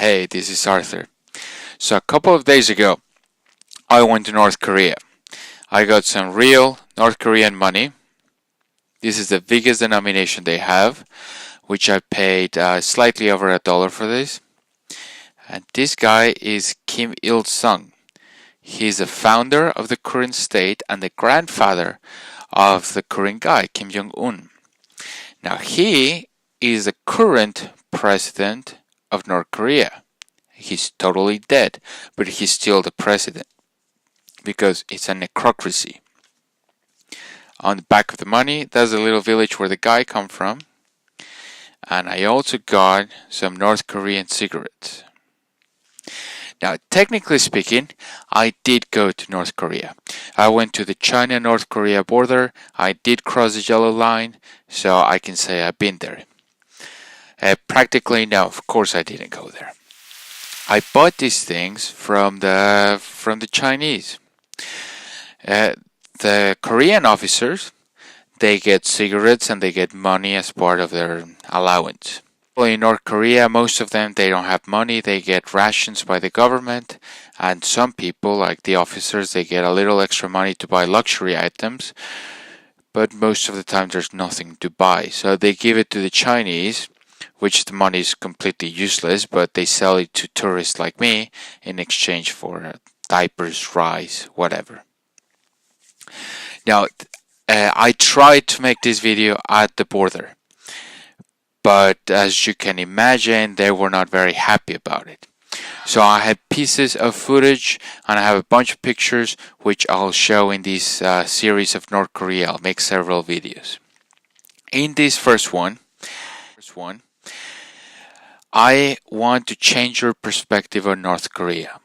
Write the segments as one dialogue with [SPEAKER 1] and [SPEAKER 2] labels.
[SPEAKER 1] Hey, this is Arthur. So a couple of days ago, I went to North Korea. I got some real North Korean money. This is the biggest denomination they have, which I paid slightly over $1 for this. And this guy is Kim Il-sung. He's the founder of the Korean state and the grandfather of the Korean guy, Kim Jong-un. Now he is the current president of North Korea. He's totally dead, but he's still the president because it's a necrocracy. On the back of the money, that's the little village where the guy come from. And I also got some North Korean cigarettes. Now, technically speaking, I did go to North Korea. I went to the China-North Korea border. I did cross the yellow line, so I can say I've been there. Practically, no, of course I didn't go there. I bought these things from the Chinese. The Korean officers, they get cigarettes and they get money as part of their allowance. In North Korea, most of them, they don't have money. They get rations by the government. And some people, like the officers, they get a little extra money to buy luxury items. But most of the time, there's nothing to buy. So they give it to the Chinese, which the money is completely useless, but they sell it to tourists like me in exchange for diapers, rice, whatever. Now, I tried to make this video at the border, but as you can imagine, they were not very happy about it. So I have pieces of footage and I have a bunch of pictures which I'll show in this series of North Korea. I'll make several videos. In this first one, I want to change your perspective on North Korea.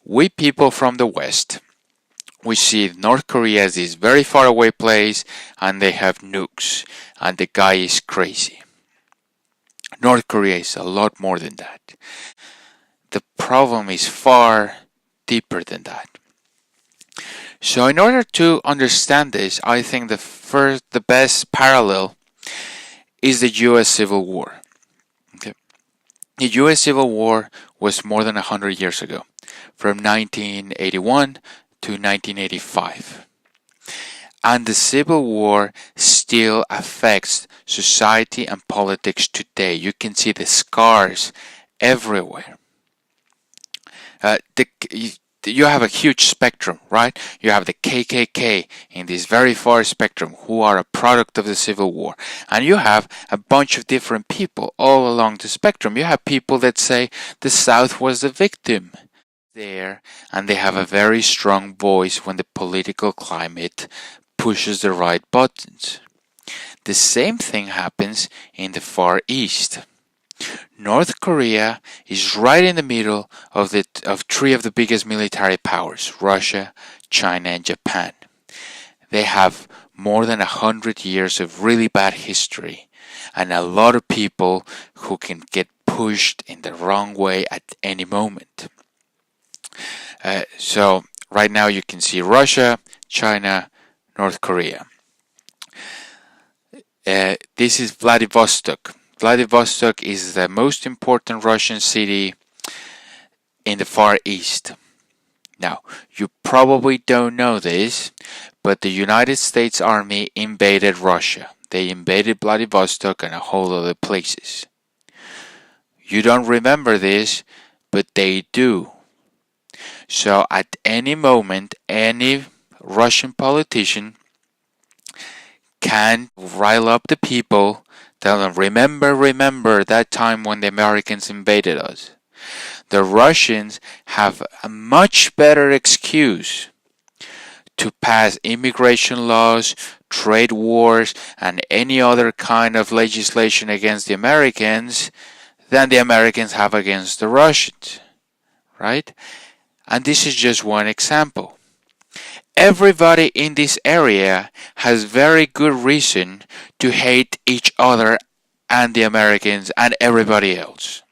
[SPEAKER 1] We people from the West, we see North Korea as this very far away place and they have nukes and the guy is crazy. North Korea is a lot more than that. The problem is far deeper than that. So in order to understand this, I think the best parallel is the US Civil War. Okay. The US Civil War was more than 100 years ago, from 1981 to 1985. And the Civil War still affects society and politics today. You can see the scars everywhere. You have a huge spectrum, right? You have the KKK in this very far spectrum who are a product of the Civil War. And you have a bunch of different people all along the spectrum. You have people that say the South was the victim there, and they have a very strong voice when the political climate pushes the right buttons. The same thing happens in the Far East. North Korea is right in the middle of three of the biggest military powers, Russia, China, and Japan. They have more than 100 years of really bad history and a lot of people who can get pushed in the wrong way at any moment. So right now you can see Russia, China, North Korea. This is Vladivostok. Vladivostok is the most important Russian city in the Far East. Now, you probably don't know this, but the United States Army invaded Russia. They invaded Vladivostok and a whole other places. You don't remember this, but they do. So at any moment, any Russian politician can rile up the people, tell them, remember that time when the Americans invaded us. The Russians have a much better excuse to pass immigration laws, trade wars, and any other kind of legislation against the Americans than the Americans have against the Russians, right? And this is just one example. Everybody in this area has very good reason to hate each other and the Americans and everybody else.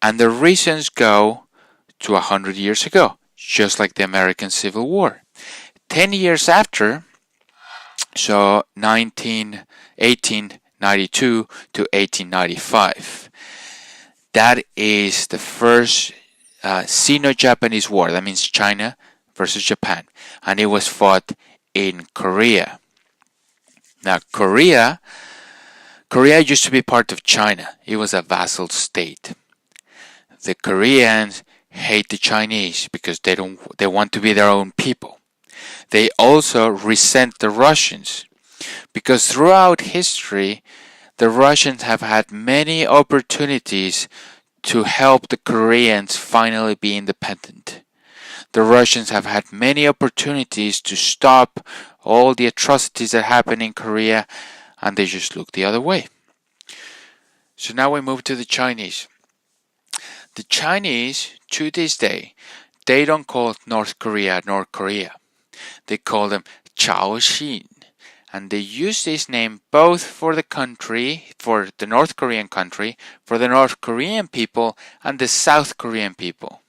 [SPEAKER 1] And the reasons go to 100 years ago, just like the American Civil War. 10 years after, so 1892 to 1895, That is the first Sino-Japanese war. That means China versus Japan. And it was fought in Korea. Now, Korea used to be part of China. It was a vassal state. The Koreans hate the Chinese because they want to be their own people. They also resent the Russians because throughout history, the Russians have had many opportunities to help the Koreans finally be independent. The Russians have had many opportunities to stop all the atrocities that happen in Korea, and they just look the other way. So now we move to the Chinese. The Chinese, to this day, they don't call North Korea North Korea. They call them Chaoxin. And they use this name both for the country, for the North Korean country, for the North Korean people, and the South Korean people.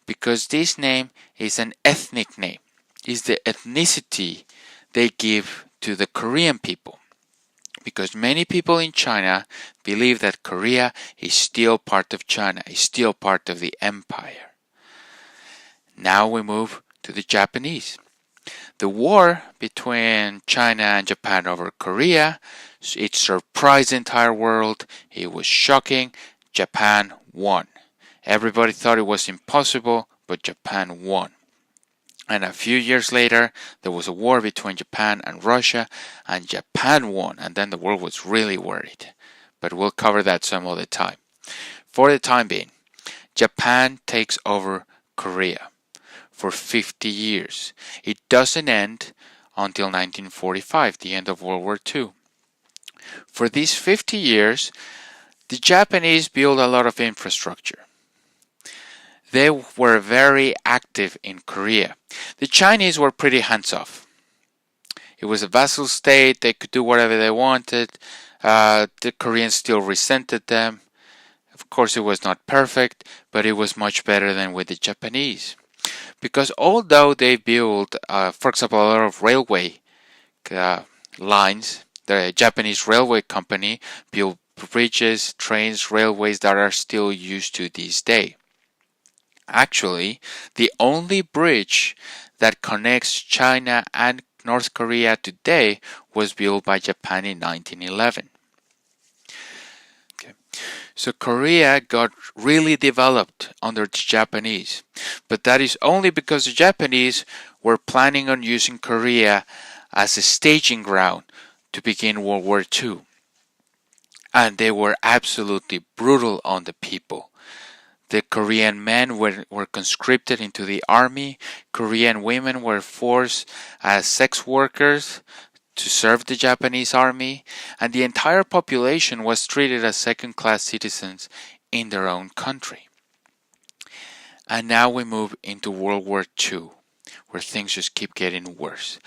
[SPEAKER 1] Because this name is an ethnic name. It's the ethnicity they give to the Korean people. Because many people in China believe that Korea is still part of China, is still part of the empire. Now we move to the Japanese. The war between China and Japan over Korea, it surprised the entire world. It was shocking. Japan won. Everybody thought it was impossible, but Japan won. And a few years later, there was a war between Japan and Russia, and Japan won. And then the world was really worried. But we'll cover that some other time. For the time being, Japan takes over Korea for 50 years. It doesn't end until 1945, the end of World War II. For these 50 years, the Japanese built a lot of infrastructure. They were very active in Korea. The Chinese were pretty hands-off. It was a vassal state. They could do whatever they wanted. The Koreans still resented them. Of course, it was not perfect, but it was much better than with the Japanese. Because although they built, for example, a lot of railway lines, the Japanese railway company built bridges, trains, railways that are still used to this day. Actually, the only bridge that connects China and North Korea today was built by Japan in 1911. So Korea got really developed under the Japanese, but that is only because the Japanese were planning on using Korea as a staging ground to begin World War II. And they were absolutely brutal on the people. The Korean men were conscripted into the army. Korean women were forced as sex workers to serve the Japanese army, and the entire population was treated as second-class citizens in their own country. And now we move into World War II, where things just keep getting worse.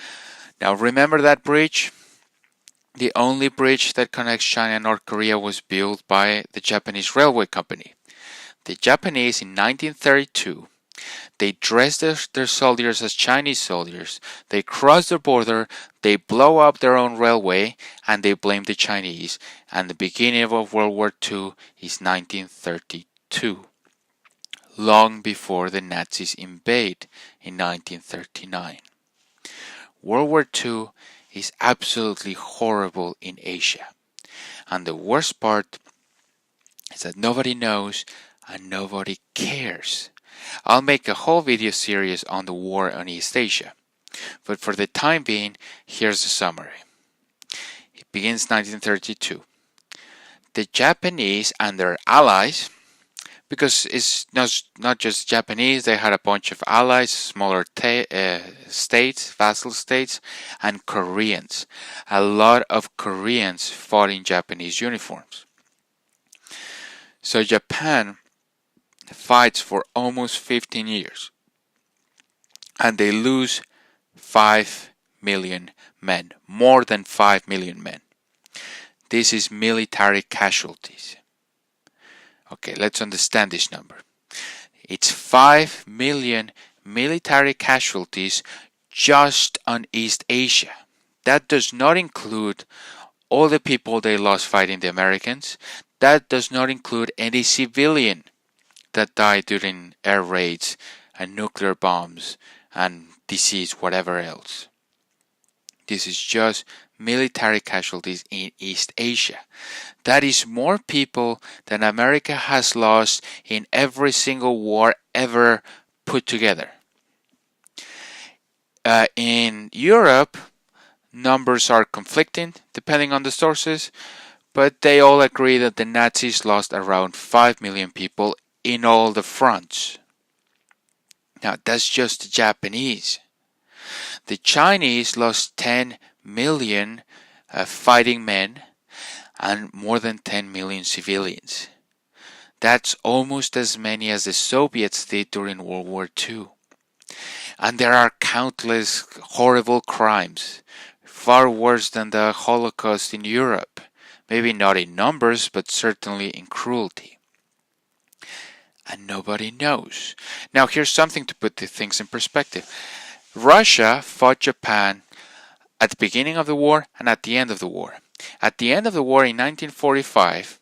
[SPEAKER 1] Now remember that bridge? The only bridge that connects China and North Korea was built by the Japanese railway company. The Japanese in 1932, they dress their soldiers as Chinese soldiers, they cross the border, they blow up their own railway, and they blame the Chinese. And the beginning of World War II is 1932, long before the Nazis invade in 1939. World War II is absolutely horrible in Asia. And the worst part is that nobody knows and nobody cares. I'll make a whole video series on the war on East Asia. But for the time being, here's the summary. It begins 1932. The Japanese and their allies, because it's not just Japanese, they had a bunch of allies, smaller states, vassal states, and Koreans. A lot of Koreans fought in Japanese uniforms. So Japan fights for almost 15 years. And they lose 5 million men, more than 5 million men. This is military casualties. Okay, let's understand this number. It's 5 million military casualties just on East Asia. That does not include all the people they lost fighting the Americans. That does not include any civilian that died during air raids and nuclear bombs and disease, whatever else. This is just military casualties in East Asia. That is more people than America has lost in every single war ever put together. In Europe, numbers are conflicting depending on the sources, but they all agree that the Nazis lost around 5 million people in all the fronts. Now, that's just the Japanese. The Chinese lost 10 million fighting men and more than 10 million civilians. That's almost as many as the Soviets did during World War II. And there are countless horrible crimes, far worse than the Holocaust in Europe. Maybe not in numbers, but certainly in cruelty. And nobody knows. Now, here's something to put the things in perspective. Russia fought Japan at the beginning of the war and at the end of the war. At the end of the war in 1945,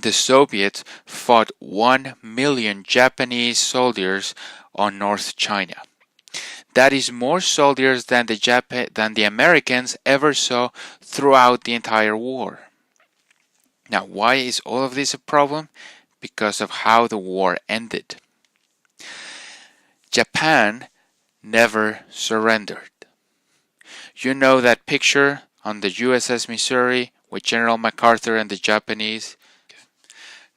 [SPEAKER 1] the Soviets fought 1 million Japanese soldiers on North China. That is more soldiers than the Americans ever saw throughout the entire war. Now, why is all of this a problem? Because of how the war ended. Japan never surrendered. You know that picture on the USS Missouri with General MacArthur and the Japanese?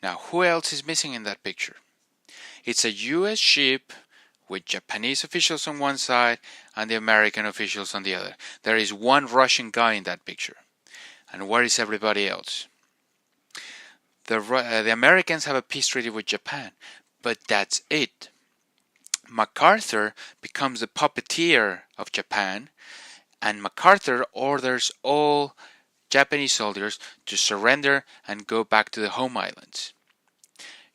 [SPEAKER 1] Now, who else is missing in that picture? It's a US ship with Japanese officials on one side and the American officials on the other. There is one Russian guy in that picture. And where is everybody else? The Americans have a peace treaty with Japan, but that's it. MacArthur becomes the puppeteer of Japan, and MacArthur orders all Japanese soldiers to surrender and go back to the home islands.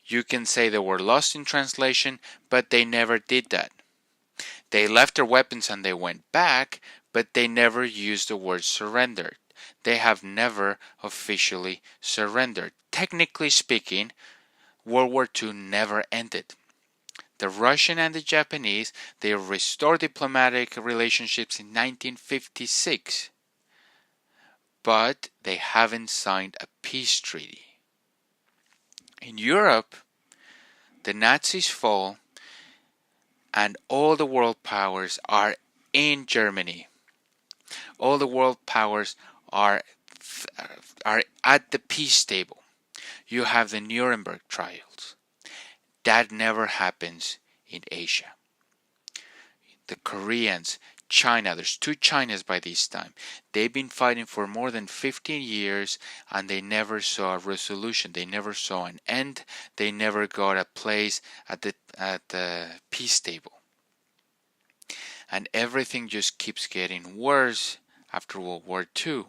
[SPEAKER 1] You can say they were lost in translation, but they never did that. They left their weapons and they went back, but they never used the word surrendered. They have never officially surrendered. Technically speaking, World War II never ended. The Russian and the Japanese, they restored diplomatic relationships in 1956, but they haven't signed a peace treaty. In Europe, the Nazis fall and all the world powers are in Germany. All the world powers are at the peace table. You have the Nuremberg trials. That never happens in Asia. The Koreans, China, there's 2 Chinas by this time. They've been fighting for more than 15 years and they never saw a resolution. They never saw an end. They never got a place at the peace table. And everything just keeps getting worse after World War II.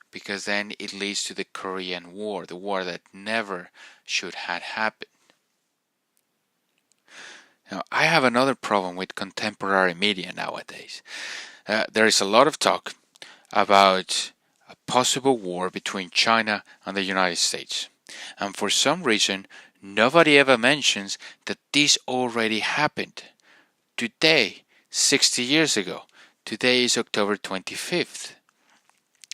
[SPEAKER 1] Because then it leads to the Korean War, the war that never should have happened. Now, I have another problem with contemporary media nowadays. There is a lot of talk about a possible war between China and the United States. And for some reason, nobody ever mentions that this already happened. Today, 60 years ago. Today is October 25th.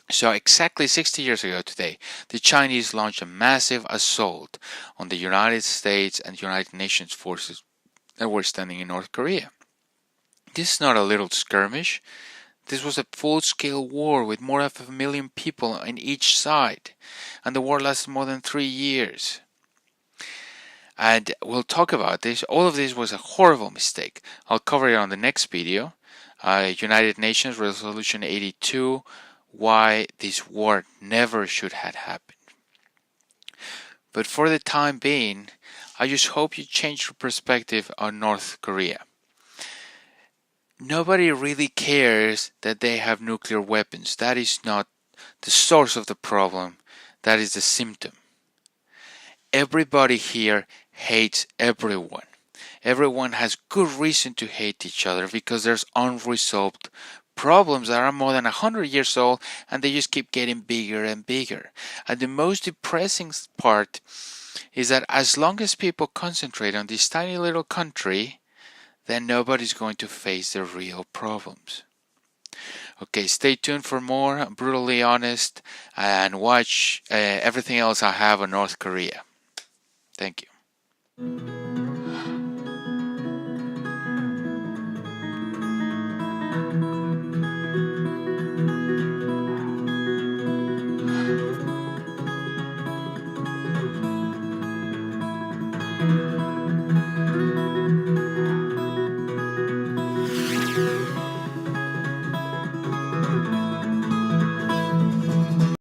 [SPEAKER 1] So exactly 60 years ago today, the Chinese launched a massive assault on the United States and United Nations forces that were standing in North Korea. This is not a little skirmish. This was a full-scale war with more than 500,000 people on each side. And the war lasted more than 3 years. And we'll talk about this. All of this was a horrible mistake. I'll cover it on the next video. United Nations Resolution 82, why this war never should have happened. But for the time being, I just hope you change your perspective on North Korea. Nobody really cares that they have nuclear weapons. That is not the source of the problem. That is the symptom. Everybody here hates everyone. Everyone has good reason to hate each other because there's unresolved problems that are more than 100 years old, and they just keep getting bigger and bigger. And the most depressing part is that as long as people concentrate on this tiny little country, then nobody's going to face the real problems. Okay, stay tuned for more Brutally Honest, and watch everything else I have on North Korea. Thank you.